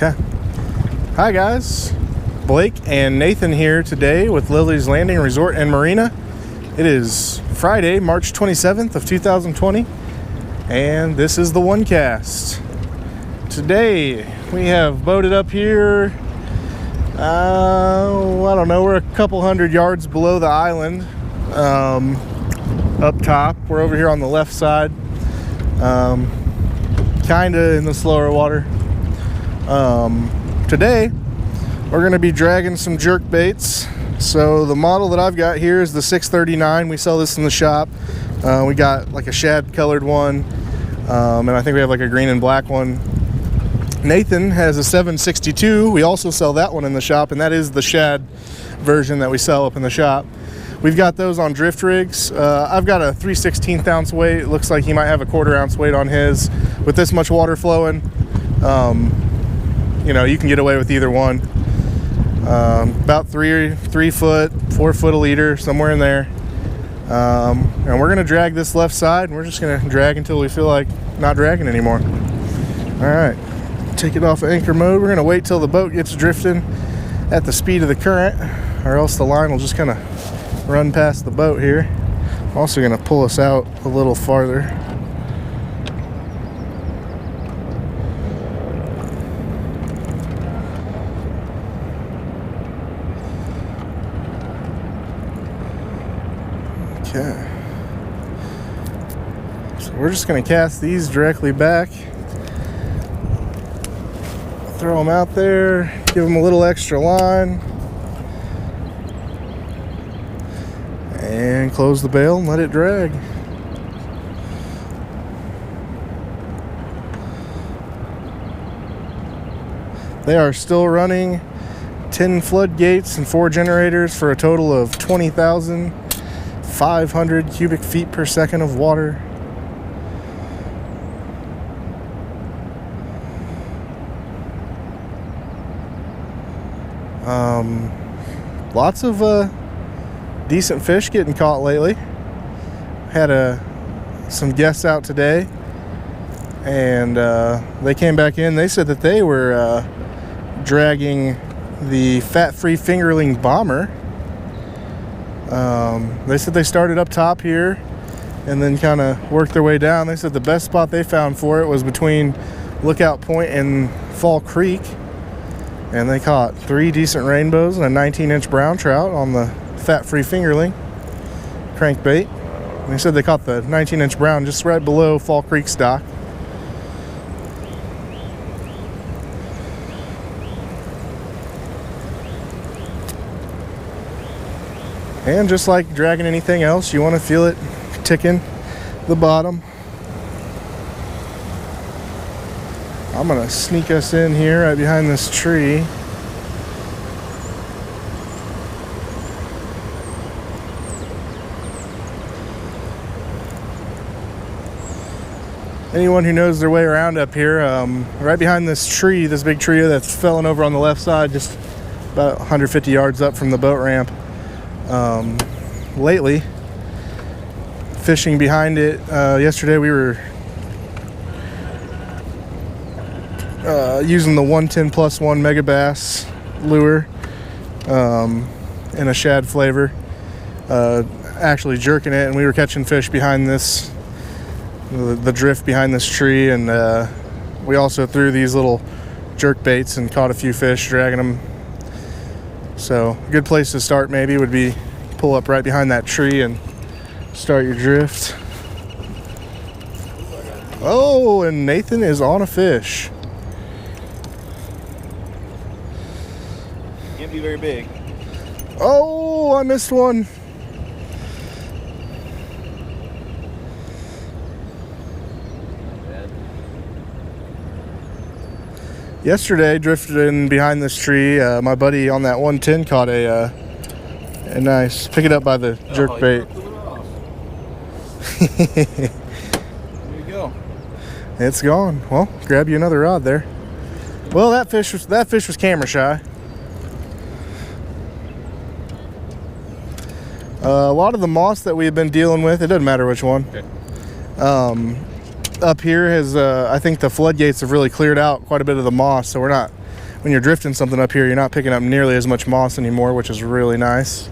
Okay. Hi guys, Blake and Nathan here today with Lilleys Landing Resort and Marina. It is Friday, March 27th of 2020, and this is the One Cast. Today we have boated up here. I don't know. We're a couple hundred yards below the island. Up top, we're over here on the left side. Kind of in the slower water. Today we're going to be dragging some jerk baits. So the model that I've got here is the 639. We sell this in the shop. We got like a shad colored one, and I think we have like a green and black one. Nathan has a 762. We also sell that one in the shop, and that is the shad version that we sell up in the shop. We've got those on drift rigs. I've got a 3/16 ounce weight. It looks like he might have a 1/4 ounce weight on his. With this much water flowing, you know, you can get away with either one. About 3 foot, 4 foot a leader, somewhere in there. And we're gonna drag this left side, and we're just gonna drag until we feel like not dragging anymore. All right, take it off of anchor mode. We're gonna wait till the boat gets drifting at the speed of the current, or else the line will just kind of run past the boat here. I'm also gonna pull us out a little farther. Okay. So we're just gonna cast these directly back. Throw them out there, give them a little extra line, and close the bail and let it drag. They are still running 10 floodgates and 4 generators for a total of 20,500 cubic feet per second of water. Lots of decent fish getting caught lately. Had some guests out today, and they came back in. They said that they were dragging the fat-free fingerling bomber. They said they started up top here and then kind of worked their way down. They said the best spot they found for it was between Lookout Point and Fall Creek, and they caught 3 decent rainbows and a 19-inch brown trout on the fat-free fingerling crankbait. And they said they caught the 19-inch brown just right below Fall Creek's dock. And just like dragging anything else, you want to feel it ticking the bottom. I'm gonna sneak us in here right behind this tree. Anyone who knows their way around up here, right behind this tree, this big tree that's fallen over on the left side, just about 150 yards up from the boat ramp. Lately, fishing behind it. Yesterday we were using the 110+1 mega bass lure in a shad flavor, actually jerking it, and we were catching fish behind this, the drift behind this tree, and we also threw these little jerk baits and caught a few fish dragging them. So a good place to start maybe would be pull up right behind that tree and start your drift. Oh, and Nathan is on a fish. Can't be very big. Oh, I missed one. Yesterday, drifted in behind this tree. My buddy on that 110 caught a nice, pick it up by the jerk bait. There you go. It's gone. Well, grab you another rod there. Well, that fish was camera shy. A lot of the moss that we've been dealing with, it doesn't matter which one. Okay. Up here has, I think the floodgates have really cleared out quite a bit of the moss, so we're not when you're drifting something up here, you're not picking up nearly as much moss anymore, which is really nice.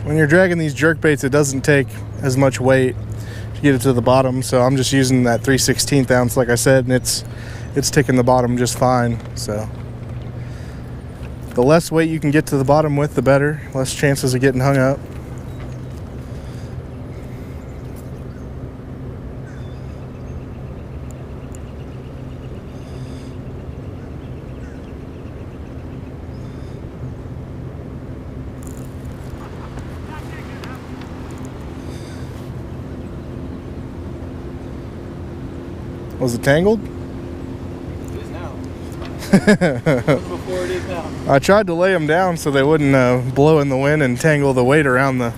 When you're dragging these jerk baits, it doesn't take as much weight to get it to the bottom, so I'm just using that 3/16 ounce like I said, and it's ticking the bottom just fine. So the less weight you can get to the bottom with, the better. Less chances of getting hung up. Was it tangled? It is now. Before it is now. I tried to lay them down so they wouldn't blow in the wind and tangle the weight around the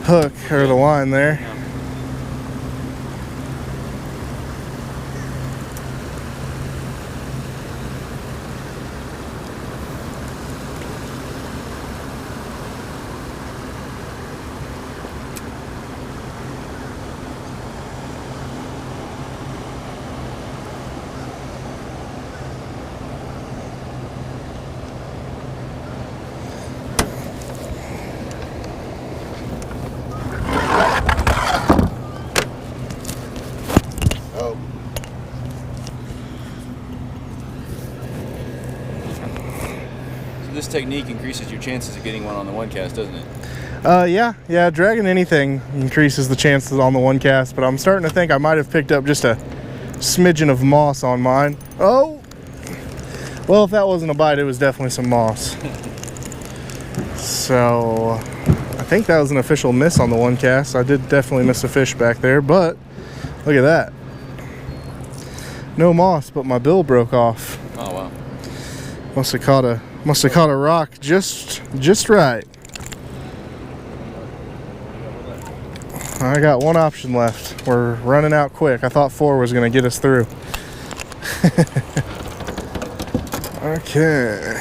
hook or the line there. This technique increases your chances of getting one on the one cast, doesn't it? Yeah, dragging anything increases the chances on the one cast, but I'm starting to think I might have picked up just a smidgen of moss on mine. Oh! Well, if that wasn't a bite, it was definitely some moss. So, I think that was an official miss on the one cast. I did definitely miss a fish back there, but look at that. No moss, but my bill broke off. Oh, wow. Must have caught a rock just right. I got one option left. We're running out quick. I thought 4 was going to get us through. Okay.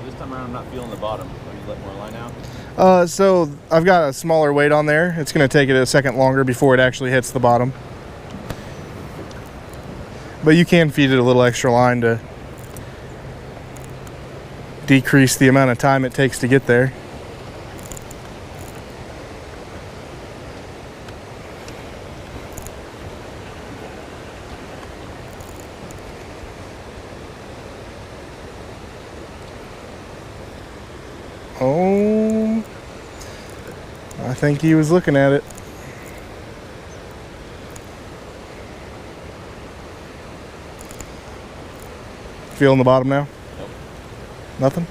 This time around I'm not feeling the bottom. Will you let more line out? So I've got a smaller weight on there. It's going to take it a second longer before it actually hits the bottom. But you can feed it a little extra line to decrease the amount of time it takes to get there. Oh, I think he was looking at it. Feeling the bottom now? Nope. Nothing?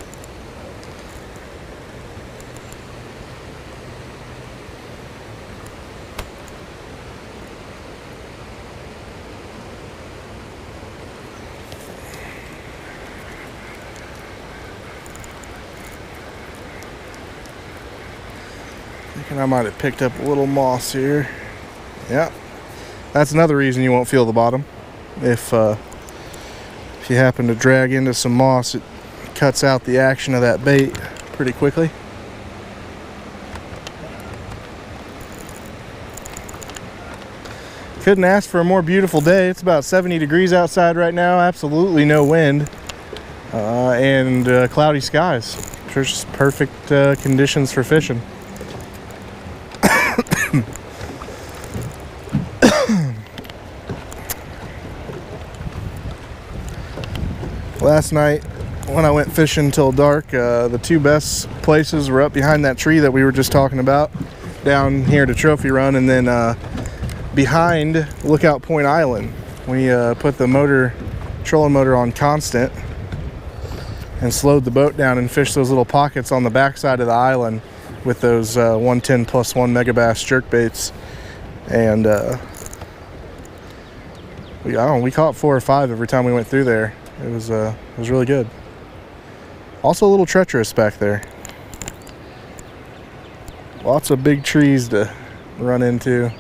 Thinking I might have picked up a little moss here. Yeah, that's another reason you won't feel the bottom. If you happen to drag into some moss, it cuts out the action of that bait pretty quickly. Couldn't ask for a more beautiful day. It's about 70 degrees outside right now, absolutely no wind, and cloudy skies. Just perfect conditions for fishing. Last night when I went fishing till dark, the two best places were up behind that tree that we were just talking about, down here to Trophy Run, and then behind Lookout Point Island. We put the trolling motor on constant and slowed the boat down and fished those little pockets on the backside of the island with those 110 +1 megabass jerk baits, and I don't know, we caught 4 or 5 every time we went through there. It was really good. Also a little treacherous back there. Lots of big trees to run into.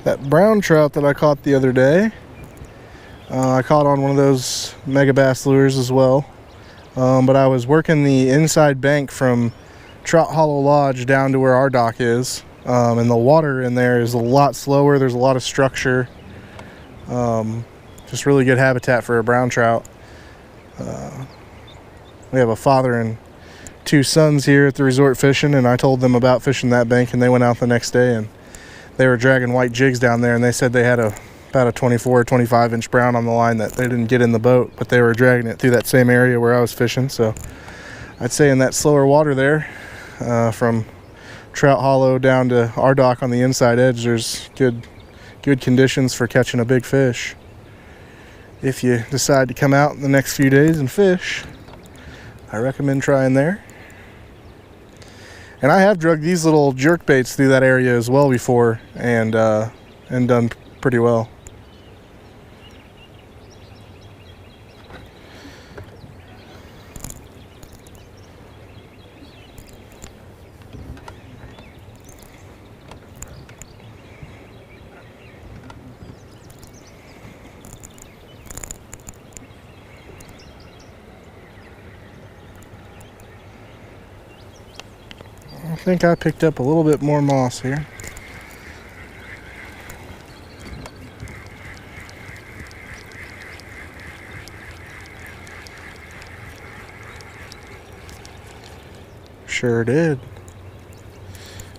That brown trout that I caught the other day, I caught on one of those mega bass lures as well. But I was working the inside bank from Trout Hollow Lodge down to where our dock is. And the water in there is a lot slower. There's a lot of structure. Just really good habitat for a brown trout. We have a father and 2 sons here at the resort fishing, and I told them about fishing that bank, and they went out the next day and they were dragging white jigs down there, and they said they had about a 24 or 25 inch brown on the line that they didn't get in the boat, but they were dragging it through that same area where I was fishing. So I'd say in that slower water there, from Trout Hollow down to our dock on the inside edge, there's good conditions for catching a big fish. If you decide to come out in the next few days and fish, I recommend trying there. And I have drugged these little jerk baits through that area as well before, and done pretty well. I think I picked up a little bit more moss here. Sure did.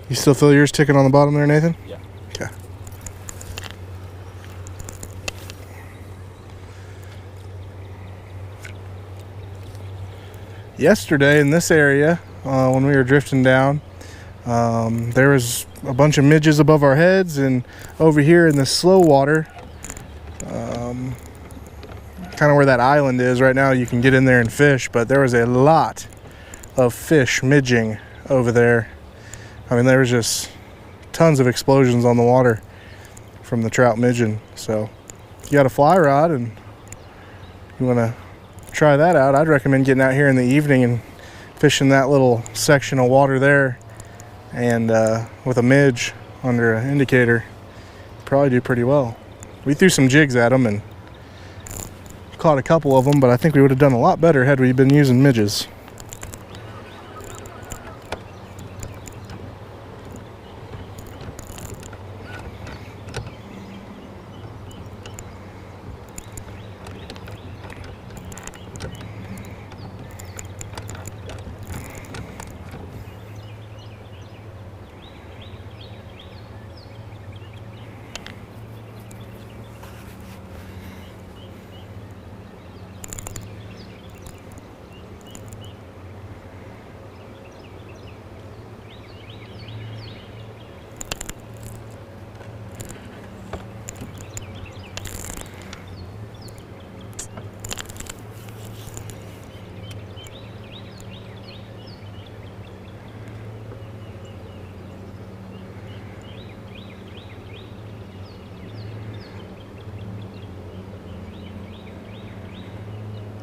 You still feel yours ticking on the bottom there, Nathan? Yeah. Okay. Yesterday in this area, when we were drifting down, there was a bunch of midges above our heads, and over here in the slow water, kind of where that island is right now, you can get in there and fish, but there was a lot of fish midging over there. I mean, there was just tons of explosions on the water from the trout midging. So if you got a fly rod and you want to try that out, I'd recommend getting out here in the evening and fishing that little section of water there, and with a midge under an indicator, probably do pretty well. We threw some jigs at them and caught a couple of them, but I think we would have done a lot better had we been using midges.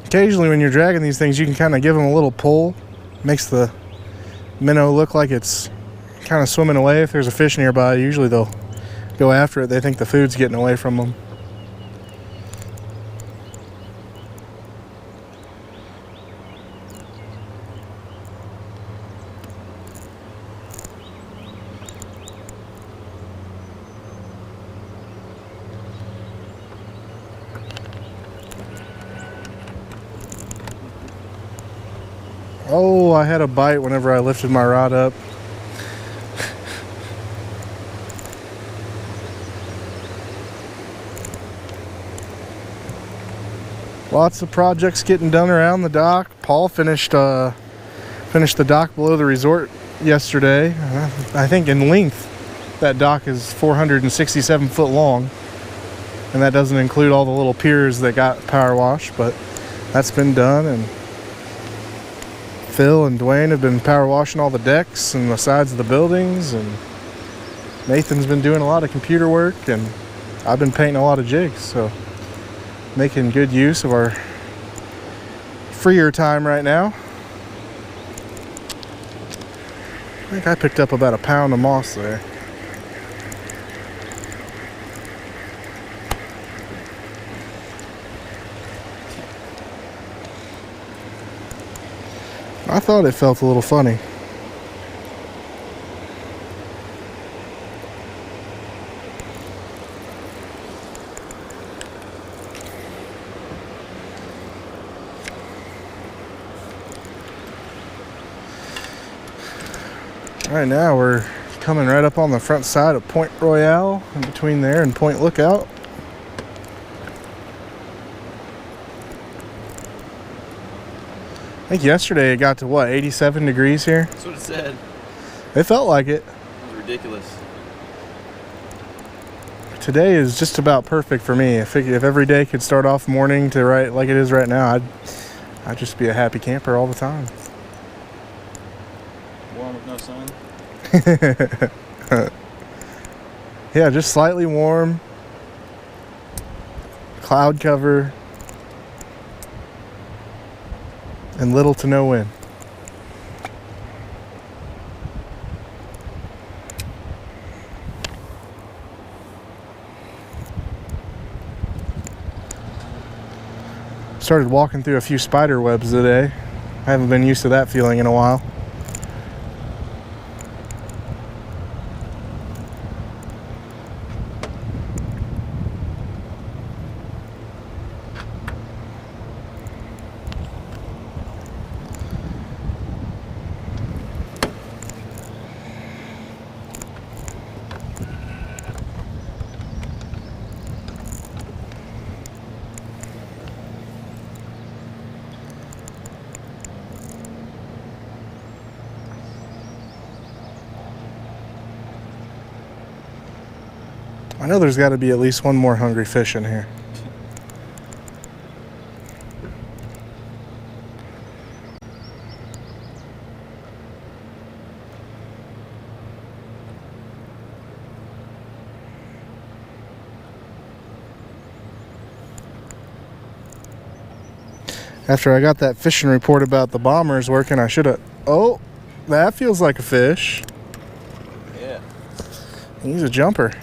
Occasionally when you're dragging these things, you can kind of give them a little pull. Makes the minnow look like it's kind of swimming away. If there's a fish nearby, usually they'll go after it. They think the food's getting away from them. Oh, I had a bite whenever I lifted my rod up. Lots of projects getting done around the dock. Paul finished Finished the dock below the resort yesterday. I think in length that dock is 467 foot long, and that doesn't include all the little piers that got power washed, but that's been done. And Phil and Dwayne have been power washing all the decks and the sides of the buildings, and Nathan's been doing a lot of computer work, and I've been painting a lot of jigs, so making good use of our freer time right now. I think I picked up about a pound of moss there. I thought it felt a little funny. Right now we're coming right up on the front side of Point Royale, in between there and Point Lookout. I think yesterday it got to what, 87 degrees here? That's what it said. It felt like it. It was ridiculous. Today is just about perfect for me. If every day could start off morning to right like it is right now, I'd just be a happy camper all the time. Warm with no sun. Yeah, just slightly warm. Cloud cover. And little to no wind. Started walking through a few spider webs today. I haven't been used to that feeling in a while. I know there's got to be at least one more hungry fish in here. After I got that fishing report about the bombers working, I should have... Oh, that feels like a fish. Yeah. He's a jumper.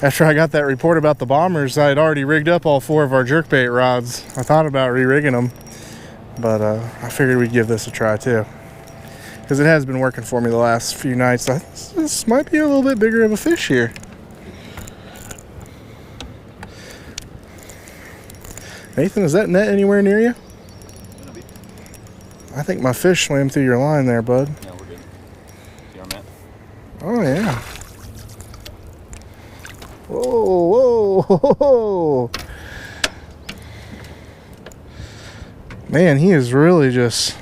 After I got that report about the bombers, I had already rigged up all 4 of our jerkbait rods. I thought about re-rigging them, but I figured we'd give this a try too, because it has been working for me the last few nights. This might be a little bit bigger of a fish here. Nathan, is that net anywhere near you? I think my fish swam through your line there, bud. Yeah, we're good. See our mat? Oh yeah. Whoa, whoa, whoa. Man, he is really just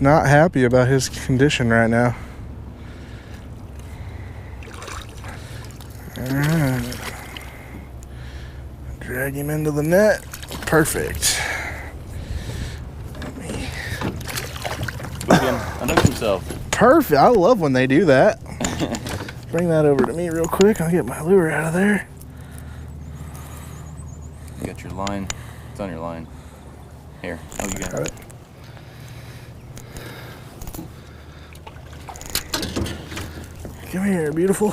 not happy about his condition right now. Alright. Drag him into the net. Perfect. Unhook himself. Perfect. I love when they do that. Bring that over to me real quick. I'll get my lure out of there. You got your line. It's on your line. Here. Oh, you got it. Come here, beautiful.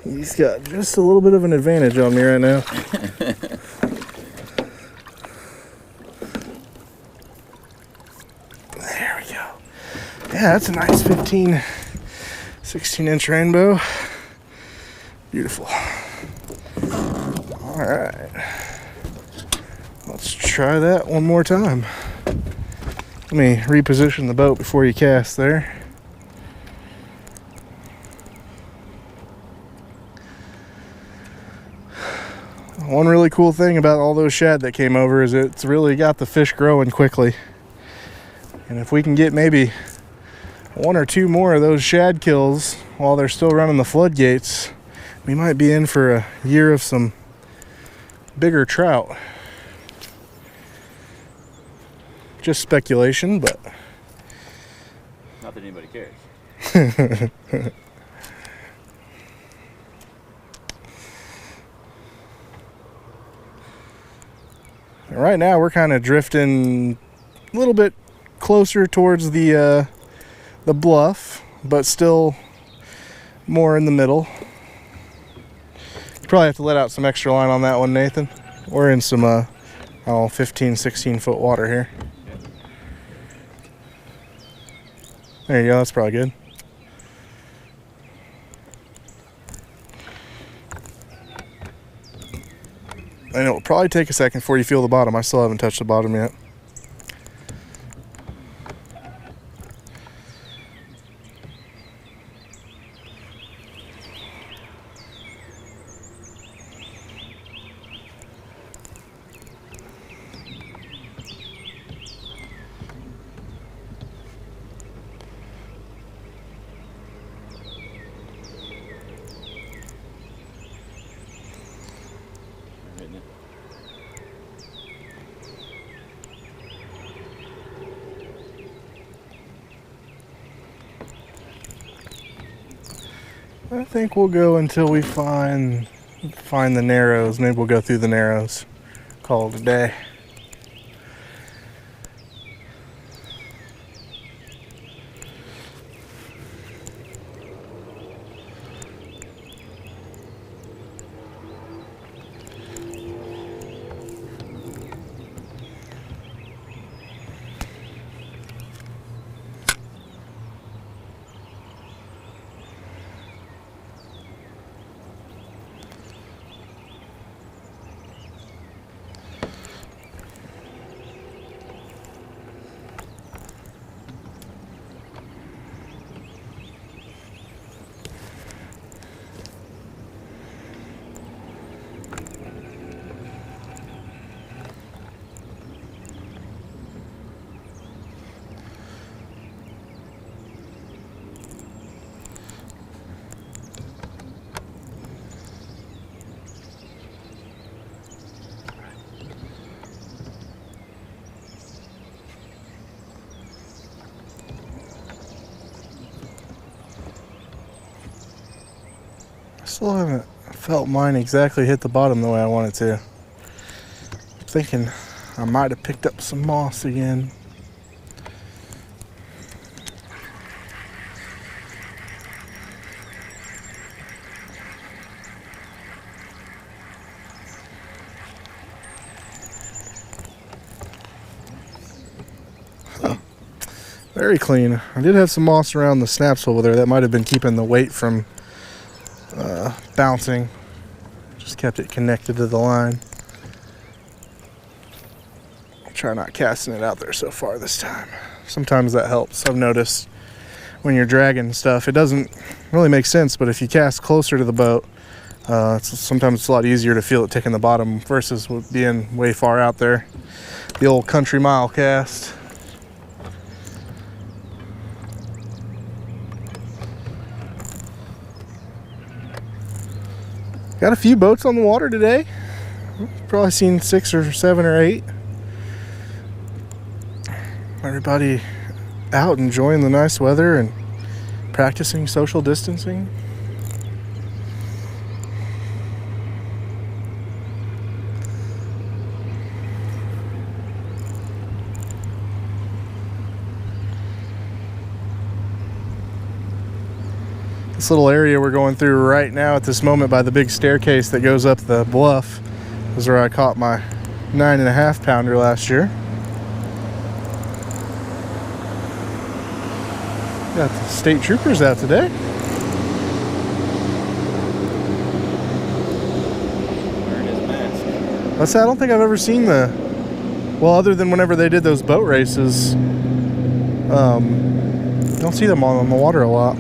He's got just a little bit of an advantage on me right now. There we go. Yeah, that's a nice 15, 16-inch rainbow. Beautiful. All right. Let's try that one more time. Let me reposition the boat before you cast there. One really cool thing about all those shad that came over is it's really got the fish growing quickly. And if we can get maybe 1 or 2 more of those shad kills while they're still running the floodgates, we might be in for a year of some bigger trout. Just speculation, but not that anybody cares. Right now we're kind of drifting a little bit closer towards the bluff, but still more in the middle. You probably have to let out some extra line on that one, Nathan. We're in some 15, 16 foot water here. There you go, that's probably good. I know it'll probably take a second before you feel the bottom. I still haven't touched the bottom yet. I think we'll go until we find the narrows. Maybe we'll go through the narrows. Call it a day. Still haven't felt mine exactly hit the bottom the way I want it to. I'm thinking I might have picked up some moss again. Very clean. I did have some moss around the snap swivel there. That might have been keeping the weight from bouncing. Just kept it connected to the line. I'll try not casting it out there so far this time. Sometimes that helps. I've noticed when you're dragging stuff, it doesn't really make sense, but if you cast closer to the boat, sometimes it's a lot easier to feel it ticking the bottom versus being way far out there. The old country mile cast. Got a few boats on the water today. Probably seen 6 or 7 or 8. Everybody out enjoying the nice weather and practicing social distancing. This little area we're going through right now at this moment by the big staircase that goes up the bluff is where I caught my 9.5 pounder last year. Got the state troopers out today. Wearing his mask. What's that? I don't think I've ever seen other than whenever they did those boat races. Don't see them on the water a lot.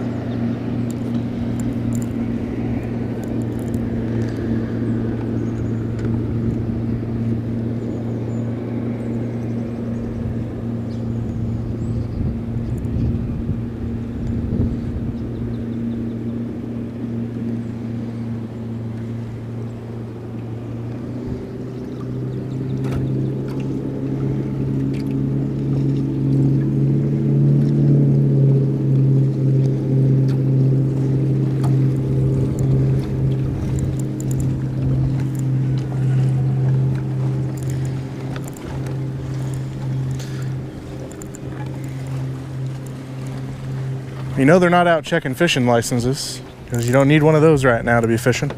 You know they're not out checking fishing licenses, because you don't need one of those right now to be fishing.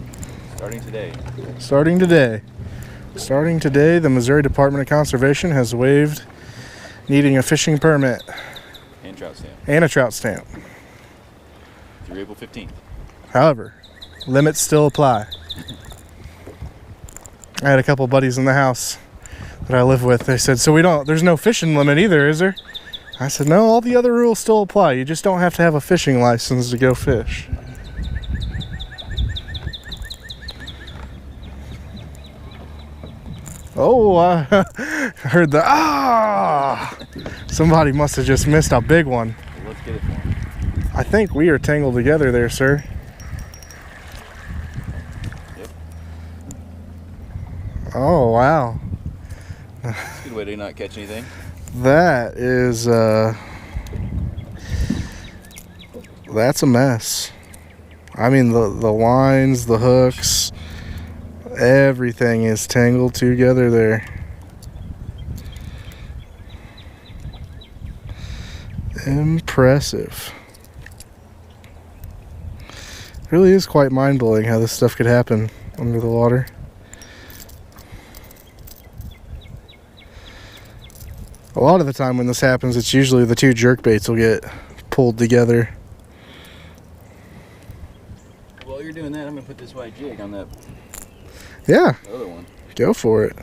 Starting today. Starting today. Starting today, the Missouri Department of Conservation has waived needing a fishing permit. And trout stamp. And a trout stamp. Through April 15th. However, limits still apply. I had a couple buddies in the house that I live with. They said, so there's no fishing limit either, is there? I said, no, all the other rules still apply. You just don't have to have a fishing license to go fish. Oh, I heard the Somebody must have just missed a big one. Well, let's get it for him. I think we are tangled together there, sir. Yep. Oh, wow. It's a good way to not catch anything. That is, that's a mess. I mean, the lines, the hooks, everything is tangled together there. Impressive. It really is quite mind-blowing how this stuff could happen under the water. A lot of the time when this happens, it's usually the two jerkbaits will get pulled together. While you're doing that, I'm going to put this white jig on that Yeah, other one. go for it.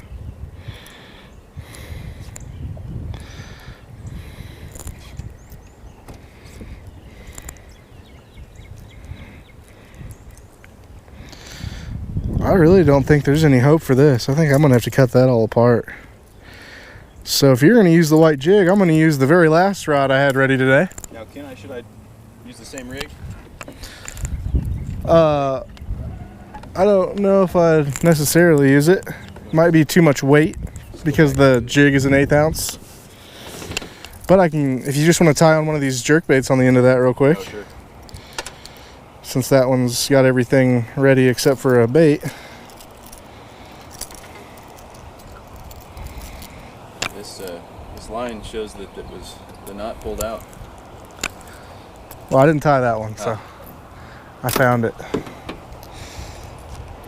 I really don't think there's any hope for this. I think I'm going to have to cut that all apart. So if you're going to use the white jig, I'm going to use the very last rod I had ready today. Now, should I use the same rig? I don't know if I'd necessarily use it. Might be too much weight because the jig is an 1/8 ounce. But I can, if you just want to tie on one of these jerk baits on the end of that real quick. Oh, sure. Since that one's got everything ready except for a bait. This line shows that it was the knot pulled out. Well, I didn't tie that one, so I found it.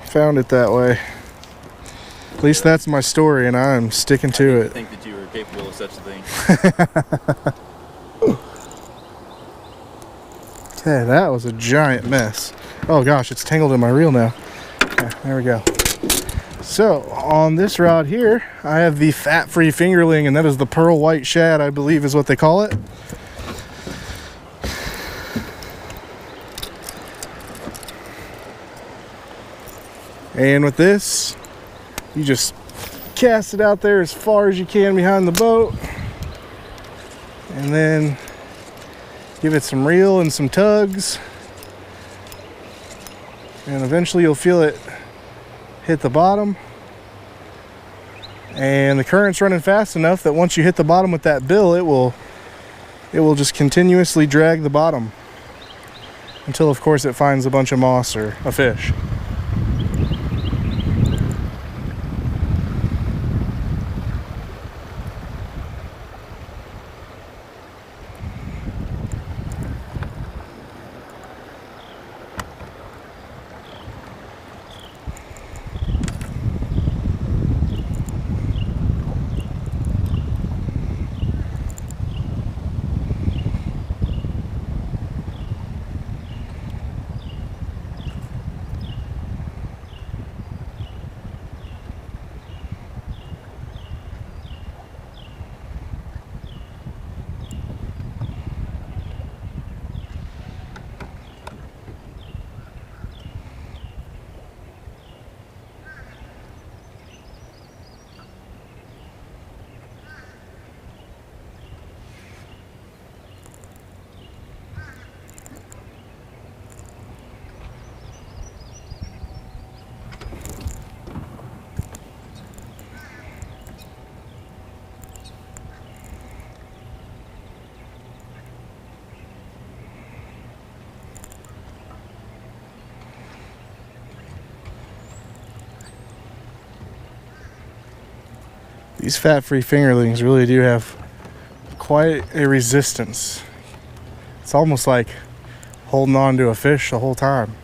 Found it that way. At least that's my story, and I'm sticking to it. I think that you were capable of such a thing. Okay, that was a giant mess. Oh gosh, it's tangled in my reel now. Okay, there we go. So, on this rod here, I have the fat-free fingerling, and that is the pearl white shad, I believe is what they call it. And with this, you just cast it out there as far as you can behind the boat. And then give it some reel and some tugs. And eventually you'll feel it hit the bottom. And the current's running fast enough that once you hit the bottom with that bill, it will just continuously drag the bottom until, of course, it finds a bunch of moss or a fish. These fat-free fingerlings really do have quite a resistance. It's almost like holding on to a fish the whole time.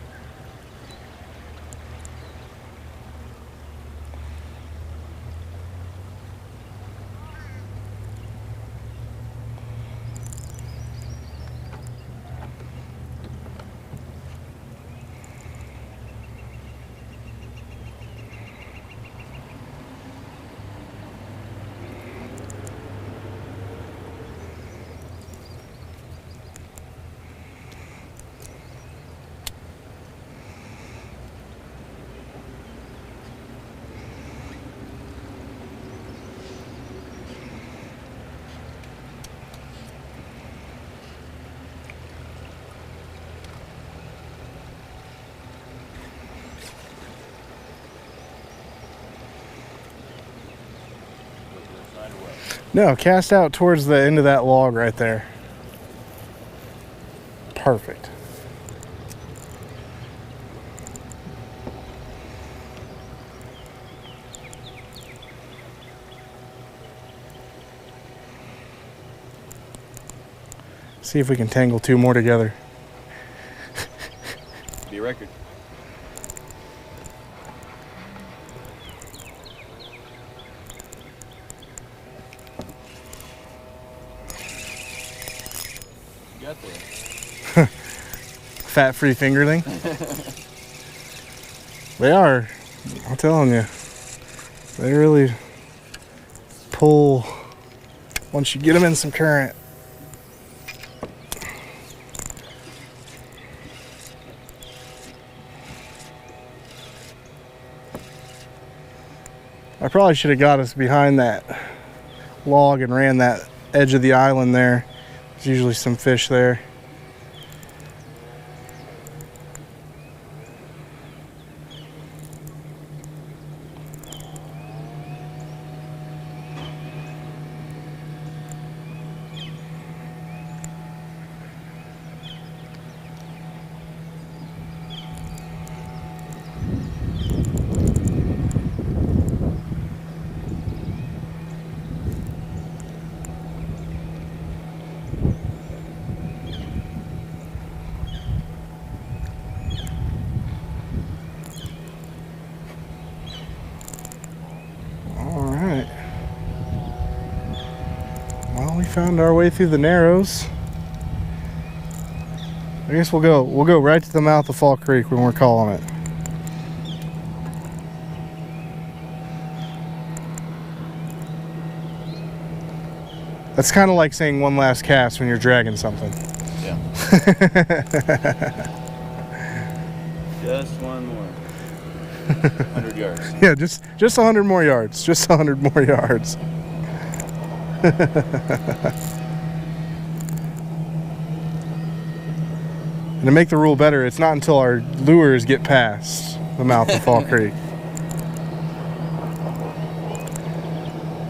No, cast out towards the end of that log right there. Perfect. See if we can tangle two more together. Be a record. Got there. Fat-free fingerling. They are, I'm telling you. They really pull once you get them in some current. I probably should have got us behind that log and ran that edge of the island there. There's usually some fish there. Found our way through the narrows. I guess we'll go right to the mouth of Fall Creek when we're calling it. That's kind of like saying one last cast when you're dragging something. Yeah. Just one more. 100 yards. Yeah, just 100 more yards. Just 100 more yards. And to make the rule better, it's not until our lures get past the mouth of Fall Creek.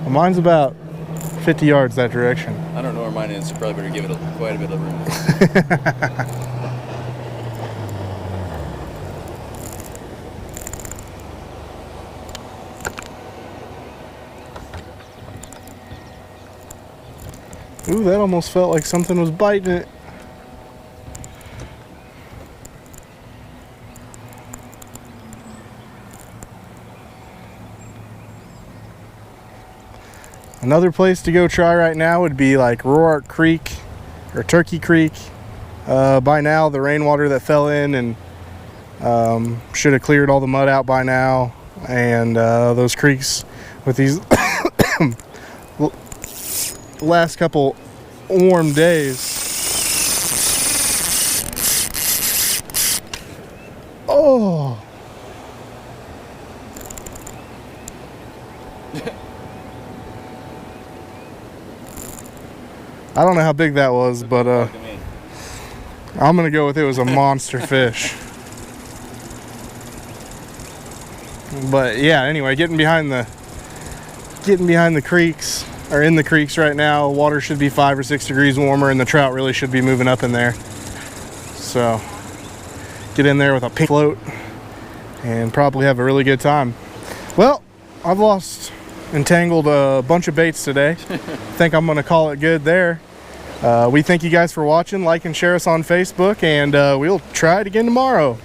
Well, mine's about 50 yards that direction. I don't know where mine is, so probably better give it quite a bit of room. Ooh, that almost felt like something was biting it. Another place to go try right now would be like Roark Creek or Turkey Creek. By now, the rainwater that fell in and should have cleared all the mud out by now. And those creeks with these last couple warm days. Oh. I don't know how big that was, but I'm gonna go with it was a monster fish. But yeah, anyway, getting behind the creeks, or in the creeks right now. Water should be 5 or 6 degrees warmer, and the trout really should be moving up in there. So get in there with a pink float and probably have a really good time. Well, I've lost and tangled a bunch of baits today. I think I'm gonna call it good there. We thank you guys for watching. Like and share us on Facebook, and we'll try it again tomorrow.